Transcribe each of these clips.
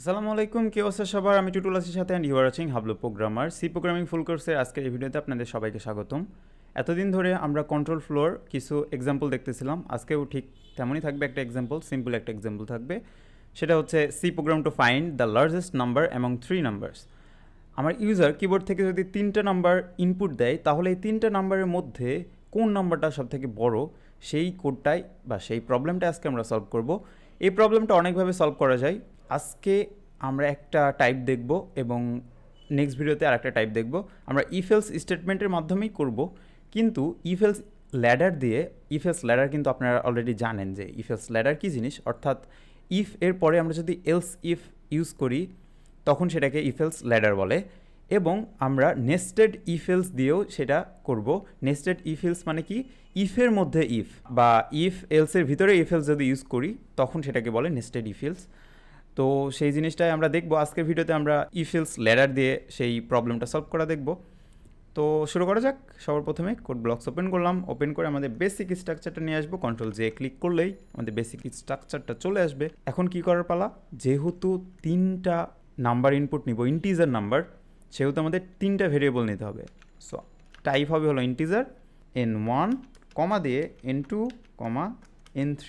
আসসালামু আলাইকুম, কি অবস্থা সবার? আমি টুটুল আছির সাথে and you are watching Hablu programmer. C programming full কোর্সের আজকের এই ভিডিওতে আপনাদের সবাইকে স্বাগতম। এতদিন ধরে আমরা কন্ট্রোল ফ্লোর কিছু এক্সাম্পল দেখতেছিলাম, আজকেও ঠিক তেমনই থাকবে একটা এক্সাম্পল, সিম্পল একটা এক্সাম্পল থাকবে। সেটা হচ্ছে C program to find the largest number among 3 numbers. আমার ইউজার কিবোর্ড থেকে যদি 3টা নাম্বার ইনপুট দেয়, তাহলে এই 3টা নাম্বারের মধ্যে কোন নাম্বারটা সবথেকে বড়, সেই কোডটাই বা সেই প্রবলেমটা আজকে আমরা সলভ করব। এই প্রবলেমটা অনেকভাবে সলভ করা যায়। আজকে আমরা একটা টাইপ দেখব এবং নেক্সট ভিডিওতে আরেকটা টাইপ দেখব। আমরা ইফেলস স্টেটমেন্টের মাধ্যমেই করব, কিন্তু ইফেলস ল্যাডার দিয়ে, ইফেলস ল্যাডার কিন্তু আপনারা অলরেডি জানেন যে ইফেলস ল্যাডার কী জিনিস। অর্থাৎ ইফ এর পরে আমরা যদি এলস ইফ ইউজ করি তখন সেটাকে ইফেলস ল্যাডার বলে, এবং আমরা নেস্টেড ইফেলস দিয়েও সেটা করব। নেস্টেড ইফেলস মানে কি, ইফের মধ্যে ইফ বা ইফ এলসের ভিতরে ইফেলস যদি ইউজ করি তখন সেটাকে বলে নেস্টেড ইফেলস। তো সেই জিনিসটাই আমরা দেখব আজকের ভিডিওতে। আমরা ইফেলস ল্যাডার দিয়ে সেই প্রবলেমটা সলভ করা দেখব। তো শুরু করা যাক। সবার প্রথমে কোড ব্লকস ওপেন করলাম, ওপেন করে আমাদের বেসিক স্ট্রাকচারটা নিয়ে আসবো। কন্ট্রোল জে ক্লিক করলেই আমাদের বেসিক স্ট্রাকচারটা চলে আসবে। এখন কি করার পালা, যেহেতু 3টা নাম্বার ইনপুট নিব, ইন্টিজার নাম্বার, সেহেতু আমাদের 3টা ভেরিয়েবল নিতে হবে। সো টাইপ হবে হলো ইন্টিজার, n1 কমা দিয়ে n2 কমা n3,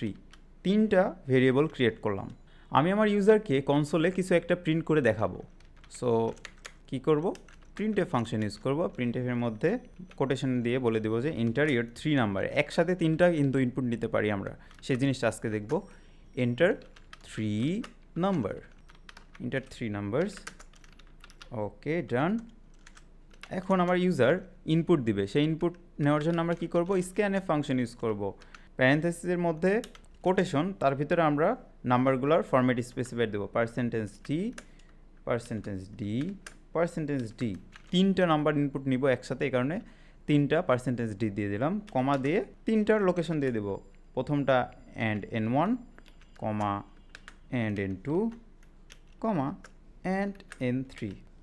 3টা ভেরিয়েবল ক্রিয়েট করলাম। আমি আমার ইউজারকে কনসোলে কিছু একটা প্রিন্ট করে দেখাবো। সো কি করব, প্রিন্টএফ ফাংশন ইউজ করব। প্রিন্টএফের মধ্যে কোটেশন দিয়ে বলে দেবো যে এন্টার ইয়োর 3 নাম্বার। একসাথে 3টা কিন্তু ইনপুট নিতে পারি আমরা, সেই জিনিসটা আজকে দেখব। Enter 3 number, enter 3 numbers. Okay, done. এখন আমার ইউজার ইনপুট দিবে, সেই ইনপুট নেওয়ার জন্য আমরা কি করব, স্ক্যানএফ ফাংশন ইউজ করব। প্যারেন্থেসিসের মধ্যে কোটেশন, তার ভিতরে আমরা নাম্বারগুলোর ফরম্যাট স্পেসিফাই দেবো, %d, %d, 3টা নাম্বার ইনপুট নিব একসাথে, এই কারণে 3টা %d দিয়ে দিলাম, কমা দিয়ে 3টার লোকেশন দিয়ে দেবো। প্রথমটা and n1 comma and n2 comma and n3।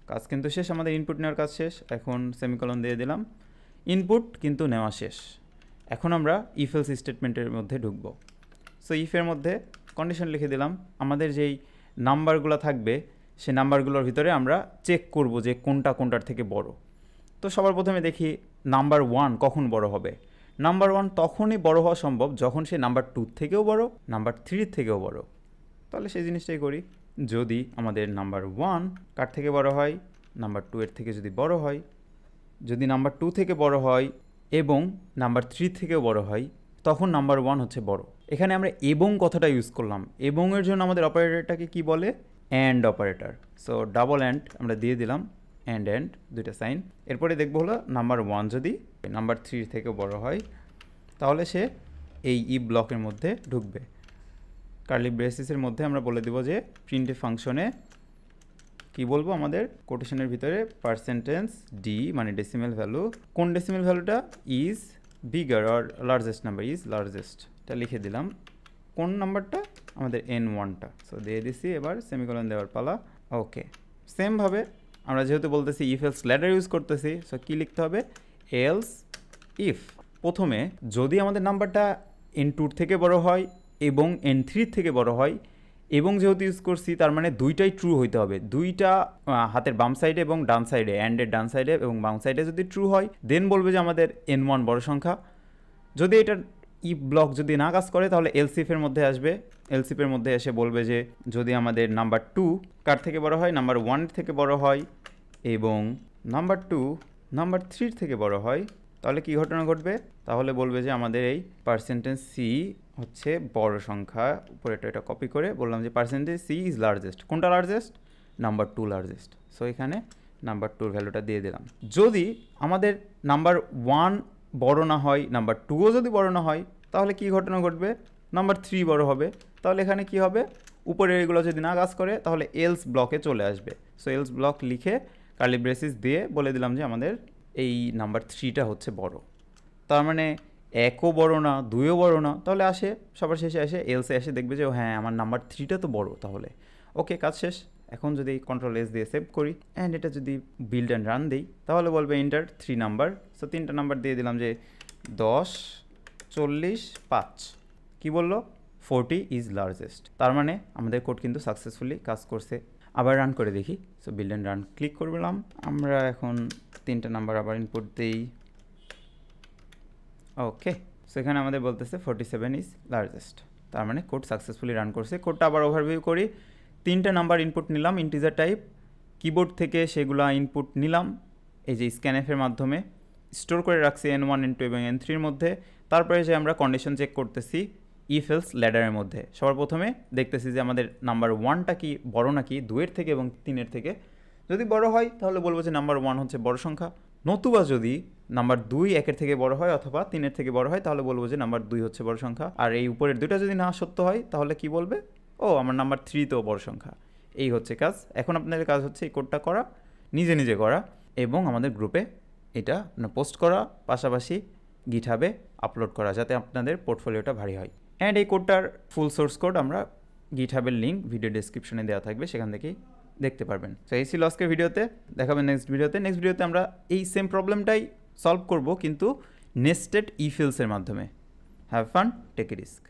কাজ কিন্তু শেষ, আমাদের ইনপুট নেওয়ার কাজ শেষ। এখন সেমিকলন দিয়ে দিলাম, ইনপুট কিন্তু নেওয়া শেষ। এখন আমরা ইফেলস স্টেটমেন্টের মধ্যে ঢুকব। সো ইফের মধ্যে কন্ডিশন লিখে দিলাম, আমাদের যেই নাম্বারগুলো থাকবে সেই নাম্বারগুলোর ভিতরে আমরা চেক করব যে কোনটা কোনটার থেকে বড়। তো সবার প্রথমে দেখি নাম্বার 1 কখন বড় হবে। নাম্বার 1 তখনই বড় হওয়া সম্ভব যখন সে নাম্বার 2 থেকেও বড়, নাম্বার 3 থেকেও বড়। তাহলে সেই জিনিসটাই করি। যদি আমাদের নাম্বার 1 কার থেকে বড় হয়, নাম্বার 2 এর থেকে যদি বড় হয়, যদি নাম্বার 2 থেকে বড় হয় এবং নাম্বার 3 থেকেও বড় হয়, তখন নাম্বার 1 হচ্ছে বড়। এখানে আমরা এবং কথাটা ইউজ করলাম। এবং এর জন্য আমাদের অপারেটরটাকে কি বলে, and operator. So double and আমরা দিয়ে দিলাম, অ্যান্ড দুইটা সাইন। এরপরে দেখব হলো নাম্বার 1 যদি নাম্বার 3 থেকে বড় হয়, তাহলে সে এই ই ব্লকের মধ্যে ঢুকবে। কার্লি ব্রেসিসের মধ্যে আমরা বলে দেব যে প্রিন্টএফ ফাংশনে কি বলবো, আমাদের কোটেশনের ভিতরে %d মানে ডেসিমেল ভ্যালু, কোন ডেসিমেল ভ্যালুটা, is bigger or largest number, is largest, এটা লিখে দিলাম। কোন নাম্বারটা, আমাদের n1টা। সো দিয়ে দিছি, এবার সেমিকোলন দেওয়ার পালা। ওকে, সেমভাবে আমরা যেহেতু বলতেছি ইফ এলস ল্যাডার ইউজ করতেছি, সো কী লিখতে হবে, এলস ইফ। প্রথমে যদি আমাদের নাম্বারটা n2 থেকে বড় হয় এবং n3 থেকে বড় হয়, এবং যেহেতু ইউজ করছি তার মানে দুইটাই ট্রু হইতে হবে। দুইটা হাতের বাম সাইডে এবং ডান সাইডে, অ্যান্ডের ডান সাইডে এবং বাম সাইডে যদি ট্রু হয়, দেন বলবে যে আমাদের n1 বড় সংখ্যা। যদি এটা ইফ ব্লক যদি না কাজ করে, তাহলে এলসিফের মধ্যে আসবে। এলসিফের মধ্যে এসে বলবে যে যদি আমাদের নাম্বার 2 কার থেকে বড় হয়, নাম্বার 1 থেকে বড় হয় এবং নাম্বার 2 নাম্বার 3 থেকে বড় হয়, তাহলে কি ঘটনা ঘটবে, তাহলে বলবে যে আমাদের এই %c হচ্ছে বড় সংখ্যা। উপরে এটা কপি করে বললাম যে %c ইজ লার্জেস্ট। কোনটা লার্জেস্ট, নাম্বার 2 লার্জেস্ট। সো এখানে নাম্বার 2 ভ্যালুটা দিয়ে দিলাম। যদি আমাদের নাম্বার 1 বড় না হয়, নাম্বার 2ও যদি বড় না হয়, তাহলে কি ঘটনা ঘটবে, নাম্বার 3 বড় হবে। তাহলে এখানে কি হবে, উপরে এগুলো যদি না কাজ করে তাহলে এলস ব্লকে চলে আসবে। সো এলস ব্লক লিখে কার্লি ব্রেসিস দিয়ে বলে দিলাম যে আমাদের এই নাম্বার 3টা হচ্ছে বড়। তার মানে 1ও বড় না, 2ও বড় না, তাহলে আসে সবার শেষে আসে এলসে এসে দেখবে যে হ্যাঁ আমার নাম্বার 3টা তো বড়। তাহলে ওকে, কাজ শেষ। এখন যদি কন্ট্রোল এস দিয়ে সেভ করি অ্যান্ড এটা যদি বিল্ড অ্যান্ড রান দিই, তাহলে বলবে এন্টার 3 নাম্বার। সো 3টা নাম্বার দিয়ে দিলাম যে 10, 40, 5। কী বললো, 40 ইজ লার্জেস্ট। তার মানে আমাদের কোড কিন্তু সাকসেসফুলি কাজ করছে। আবার রান করে দেখি। So build and run click করলাম, আমরা এখন 3টা নাম্বার আবার ইনপুট দিই। ওকে, সেখানে আমাদের বলতেছে 47 ইজ লার্জেস্ট, তার মানে কোড সাকসেসফুলি রান করছে। কোডটা আবার ওভারভিউ করি। 3টে নাম্বার ইনপুট নিলাম ইন্টিজার টাইপ, কিবোর্ড থেকে সেগুলো ইনপুট নিলাম এই যে স্ক্যানএফের মাধ্যমে, স্টোর করে রাখছি N1 N2 এবং N3-র মধ্যে। তারপরে যে আমরা কন্ডিশন চেক করতেছি ইফ এলস ল্যাডারের মধ্যে। সবার প্রথমে দেখতেছি যে আমাদের নাম্বার 1টা কি বড় নাকি 2-এর থেকে এবং 3-এর থেকে। যদি বড় হয় তাহলে বলবো যে নাম্বার 1 হচ্ছে বড় সংখ্যা, নতুবা যদি নাম্বার 2 1-এর থেকে বড় হয় অথবা 3-এর থেকে বড় হয় তাহলে বলবো যে নাম্বার 2 হচ্ছে বড় সংখ্যা। আর এই উপরের দুইটা যদি না সত্য হয় তাহলে কি বলবে, ও আমার নাম্বার 3 তো বড় সংখ্যা। এই হচ্ছে কাজ। এখন আপনাদের কাজ হচ্ছে এই কোডটা করা, নিজে নিজে করা এবং আমাদের গ্রুপে এটা পোস্ট করা, পাশাপাশি গিটহাবে আপলোড করা, যাতে আপনাদের পোর্টফোলিওটা ভারী হয়। অ্যান্ড এই কোডটার ফুল সোর্স কোড আমরা গিটহাবের লিঙ্ক ভিডিও ডেসক্রিপশনে দেওয়া থাকবে, সেখান থেকেই দেখতে পারবেন। তো এই ছিল আজকের ভিডিওতে, দেখাবেন নেক্সট ভিডিওতে। নেক্সট ভিডিওতে আমরা এই সেম প্রবলেমটাই সলভ করব, কিন্তু নেস্টেড ইফ এলসের মাধ্যমে। Have fun, take a risk.